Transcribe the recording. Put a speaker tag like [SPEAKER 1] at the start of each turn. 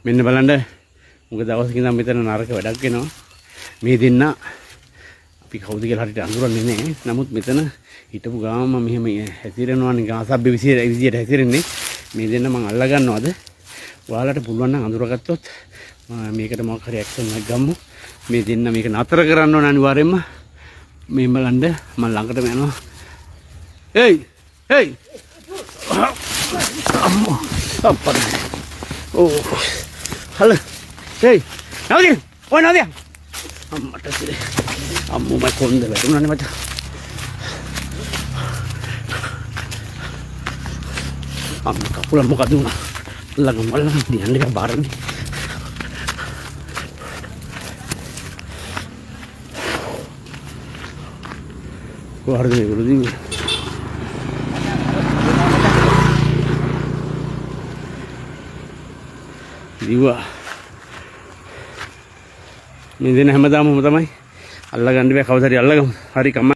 [SPEAKER 1] මෙන්න බලන්න මොකද දවසකින් ඉඳන් මෙතන නරක වැඩක් වෙනවා. මේ දෙන්න අපි කවුද කියලා හරියට අඳුරන්නේ නැහැ. නමුත් මෙතන හිටපු ගාම මෙහෙම හැතිරෙනවා නිකන් අසභ්‍ය විදියට හැතිරෙන්නේ. මේ දෙන්න මම අල්ලා ගන්නවද? ඔයාලට පුළුවන් නම් අඳුරගත්තොත් මේකට මොකක් හරි ඇක්ෂන් එකක් ගමු. මේ දෙන්න මේක නතර කරන්න ඕන අනිවාර්යෙන්ම. මේ බලන්න මම ළඟටම යනවා. හේයි හේයි අම්මෝ අප්පා ඕ හලෝ හේයි නවදිය ඔය නවදිය අම්මට සිරේ අම්මෝ මම කොන්ද වැටුණානේ මචං අම්මා කකුල මොකද වුණා ළඟම දියන්න එක බාරනේ කොහරද මේගොල්ලෝ දින්නේ දිවා මේ දෙන හැමදාම තමයි අල්ලගන්න බෑ කවුද හරි අල්ලගමු හරි කම